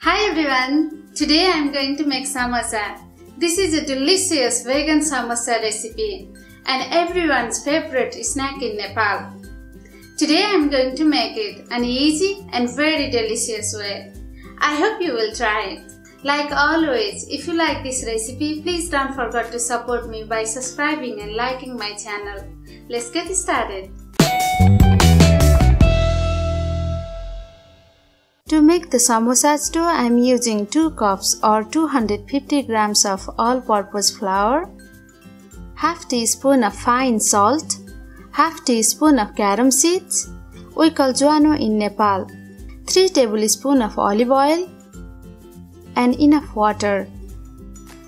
Hi everyone! Today I am going to make samosa. This is a delicious vegan samosa recipe and everyone's favorite snack in Nepal. Today I am going to make it an easy and very delicious way. I hope you will try it. Like always, if you like this recipe, please don't forget to support me by subscribing and liking my channel. Let's get started. To make the samosas dough, I am using 2 cups or 250 grams of all-purpose flour, half teaspoon of fine salt, half teaspoon of carom seeds, we call Jwano in Nepal, 3 tablespoons of olive oil, and enough water.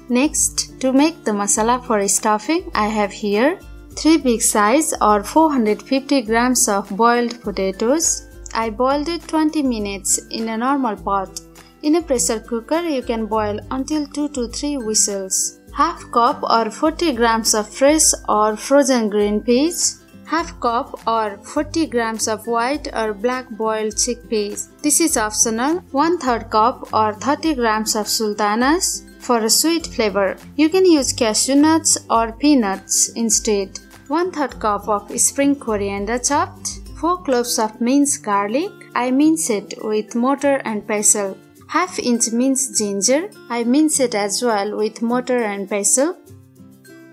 Next, to make the masala for stuffing, I have here 3 big size or 450 grams of boiled potatoes. I boiled it 20 minutes in a normal pot. In a pressure cooker, you can boil until 2 to 3 whistles. Half cup or 40 grams of fresh or frozen green peas. Half cup or 40 grams of white or black boiled chickpeas. This is optional. 1/3 cup or 30 grams of sultanas for a sweet flavor. You can use cashew nuts or peanuts instead. 1/3 cup of spring coriander chopped. 4 cloves of minced garlic. I mince it with mortar and pestle. Half inch minced ginger. I mince it as well with mortar and pestle.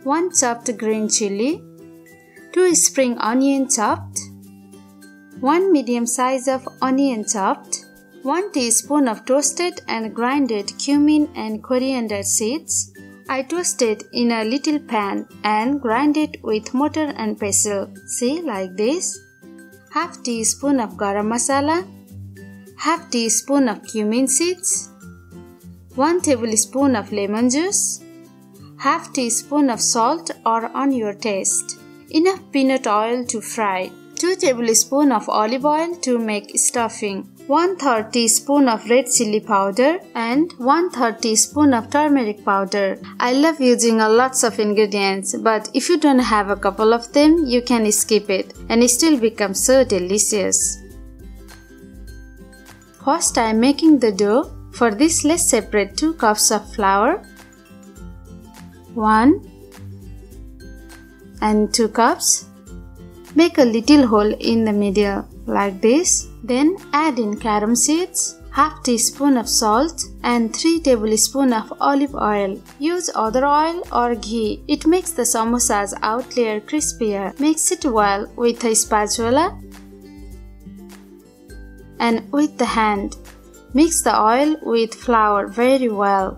1 chopped green chilli. 2 spring onion chopped. 1 medium size of onion chopped. 1 teaspoon of toasted and grinded cumin and coriander seeds. I toast it in a little pan and grind it with mortar and pestle. See, like this. Half teaspoon of garam masala, half teaspoon of cumin seeds, 1 tablespoon of lemon juice, half teaspoon of salt or on your taste, enough peanut oil to fry, 2 tablespoons of olive oil to make stuffing, 1/3 teaspoon of red chilli powder and 1/3 teaspoon of turmeric powder. I love using lots of ingredients, but if you don't have a couple of them, you can skip it and it still becomes so delicious. First I am making the dough. For this, let's separate 2 cups of flour, 1 and 2 cups. Make a little hole in the middle like this. Then add in carom seeds, half teaspoon of salt and 3 tablespoons of olive oil. Use other oil or ghee. It makes the samosas out layer crispier. Mix it well with a spatula and with the hand. Mix the oil with flour very well.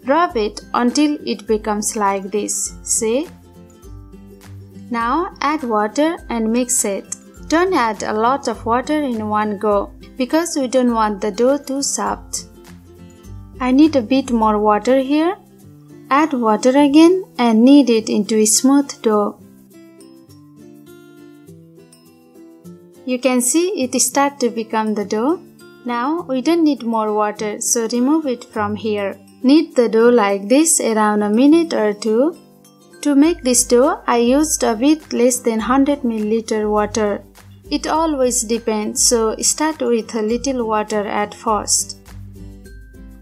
Rub it until it becomes like this. See? Now add water and mix it. Don't add a lot of water in one go because we don't want the dough too soft. I need a bit more water here. Add water again and knead it into a smooth dough. You can see it start to become the dough. Now we don't need more water, so remove it from here. Knead the dough like this around a minute or 2. To make this dough, I used a bit less than 100 ml water. It always depends, so start with a little water at first.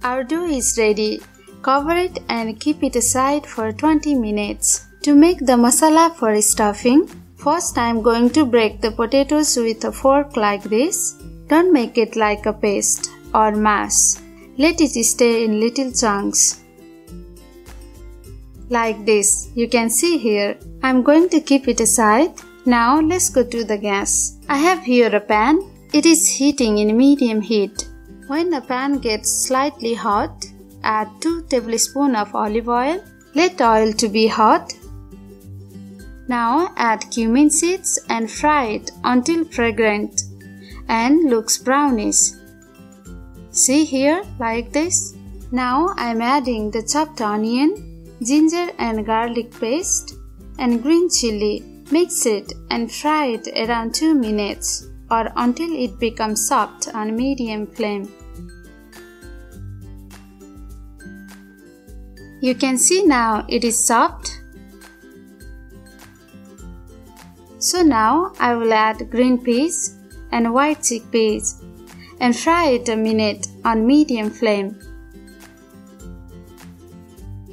Our dough is ready. Cover it and keep it aside for 20 minutes. To make the masala for stuffing, first I am going to break the potatoes with a fork like this. Don't make it like a paste or mash. Let it stay in little chunks. Like this, you can see here. I am going to keep it aside. Now let's go to the gas. I have here a pan. It is heating in medium heat. When the pan gets slightly hot, add 2 tablespoons of olive oil. Let oil to be hot. Now add cumin seeds and fry it until fragrant and looks brownish. See here, like this. Now I am adding the chopped onion, ginger and garlic paste and green chilli. Mix it and fry it around 2 minutes or until it becomes soft on medium flame. You can see now it is soft. So now I will add green peas and white chickpeas. and fry it a minute on medium flame.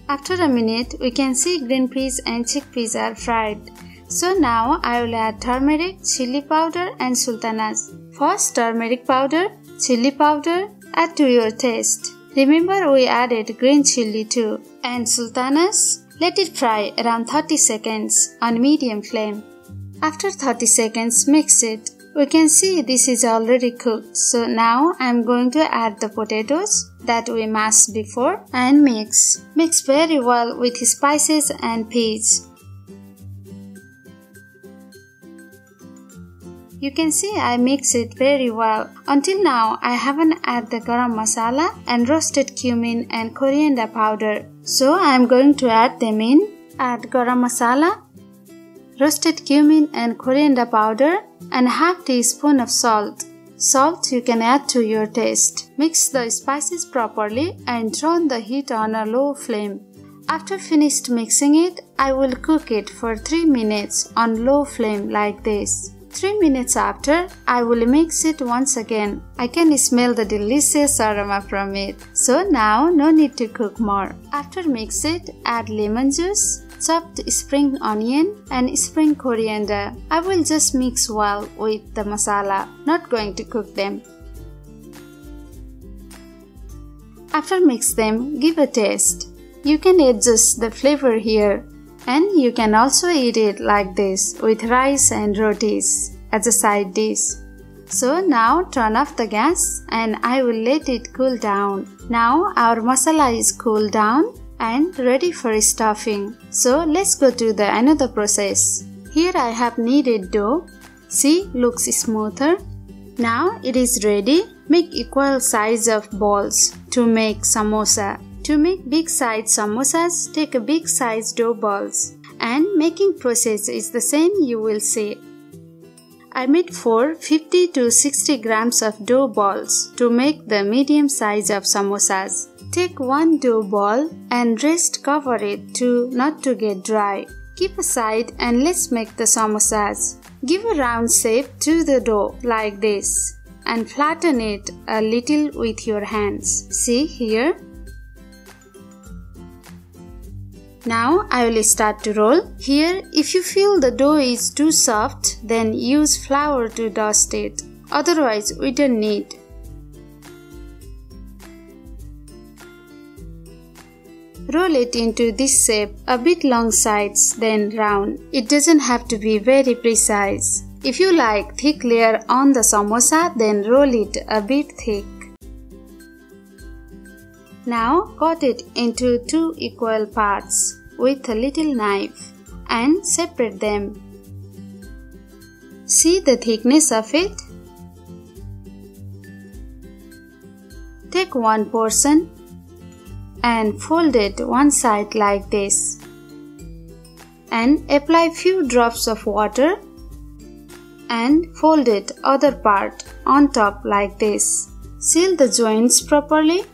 After a minute, we can see green peas and chickpeas are fried. So now I will add turmeric, chilli powder and sultanas. First turmeric powder, chilli powder, add to your taste. Remember we added green chilli too. And sultanas, let it fry around 30 seconds on medium flame. After 30 seconds, mix it. We can see this is already cooked. So now I am going to add the potatoes that we mashed before and mix. Mix very well with spices and peas. You can see I mix it very well. Until now, I haven't added the garam masala and roasted cumin and coriander powder. So I am going to add them in. Add garam masala, roasted cumin and coriander powder and half teaspoon of salt. Salt you can add to your taste. Mix the spices properly and turn the heat on a low flame. After finished mixing it, I will cook it for 3 minutes on low flame like this. 3 minutes after, I will mix it once again. I can smell the delicious aroma from it. So now, no need to cook more. After mix it, add lemon juice, chopped spring onion and spring coriander. I will just mix well with the masala, not going to cook them. After mix them, give a taste. You can adjust the flavor here. And you can also eat it like this with rice and rotis as a side dish. So now turn off the gas and I will let it cool down. Now our masala is cooled down and ready for stuffing. So let's go to the another process. Here I have kneaded dough. See, looks smoother. Now it is ready. Make equal size of balls to make samosa. To make big size samosas, take a big size dough balls. And making process is the same you will see. I made 50 to 60 grams of dough balls to make the medium size of samosas. Take one dough ball and rest cover it not to get dry. Keep aside and let's make the samosas. Give a round shape to the dough like this and flatten it a little with your hands. See here? Now I will start to roll. Here, if you feel the dough is too soft, then use flour to dust it. Otherwise, we don't need. Roll it into this shape, a bit long sides, then round. It doesn't have to be very precise. If you like thick layer on the samosa, then roll it a bit thick. Now cut it into 2 equal parts with a little knife and separate them. See the thickness of it? Take one portion and fold it one side like this and apply few drops of water and fold it other part on top like this. Seal the joints properly.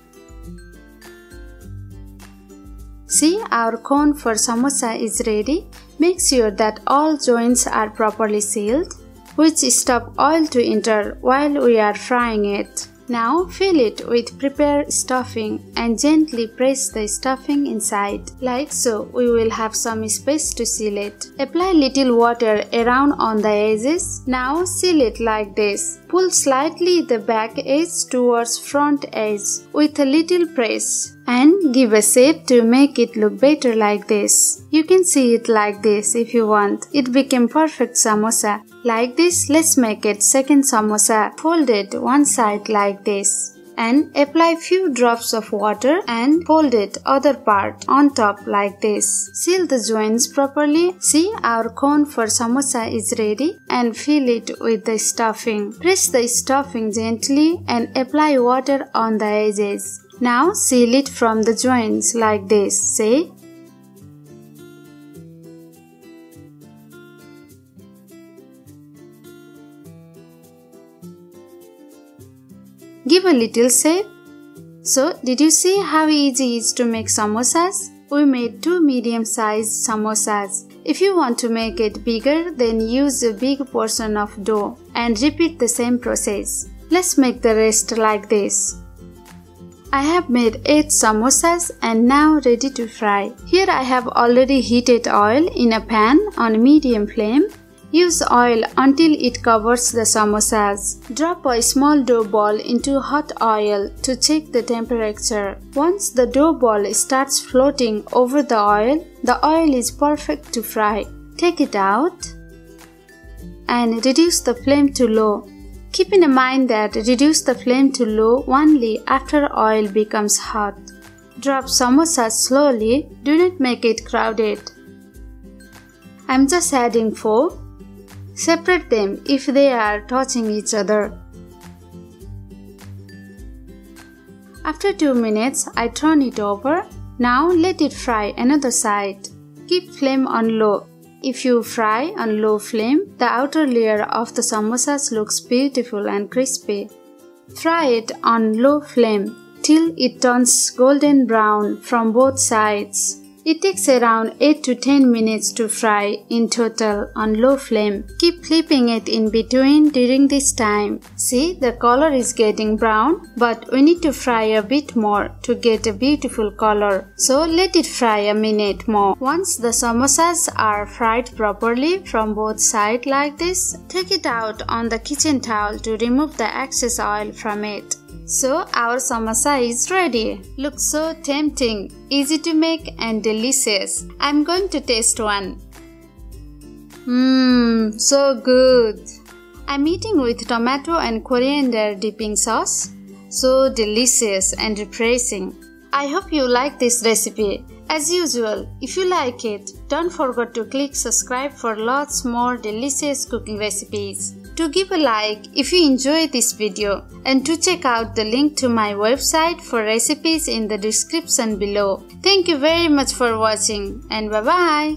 See, our cone for samosa is ready. Make sure that all joints are properly sealed, which stop oil to enter while we are frying it. Now fill it with prepared stuffing and gently press the stuffing inside. Like so, we will have some space to seal it. Apply little water around on the edges. Now seal it like this. Pull slightly the back edge towards front edge with a little press and give a shape to make it look better like this. You can see it like this if you want. It became perfect samosa. Like this, let's make it second samosa. Fold it one side like this and apply few drops of water and fold it other part on top like this. Seal the joints properly. See, our cone for samosa is ready and fill it with the stuffing. Press the stuffing gently and apply water on the edges. Now seal it from the joints like this. See? Give a little shape. So, did you see how easy it is to make samosas? We made 2 medium-sized samosas. If you want to make it bigger, then use a big portion of dough and repeat the same process. Let's make the rest like this. I have made 8 samosas and now ready to fry. Here I have already heated oil in a pan on medium flame. Use oil until it covers the samosas. Drop a small dough ball into hot oil to check the temperature. Once the dough ball starts floating over the oil is perfect to fry. Take it out and reduce the flame to low. Keep in mind that reduce the flame to low only after oil becomes hot. Drop samosas slowly, do not make it crowded. I am just adding 4. Separate them if they are touching each other. After 2 minutes, I turn it over. Now let it fry another side. Keep flame on low. If you fry on low flame, the outer layer of the samosas looks beautiful and crispy. Fry it on low flame till it turns golden brown from both sides. It takes around 8 to 10 minutes to fry in total on low flame. Keep flipping it in between during this time. See, the color is getting brown, but we need to fry a bit more to get a beautiful color. So let it fry a minute more. Once the samosas are fried properly from both sides like this, take it out on the kitchen towel to remove the excess oil from it. So our samosa is ready. Looks so tempting, easy to make and delicious. I'm going to taste one. So good. I'm eating with tomato and coriander dipping sauce. So delicious and refreshing. I hope you like this recipe. As usual, if you like it, don't forget to click subscribe for lots more delicious cooking recipes. To give a like if you enjoy this video and to check out the link to my website for recipes in the description below. Thank you very much for watching and bye bye.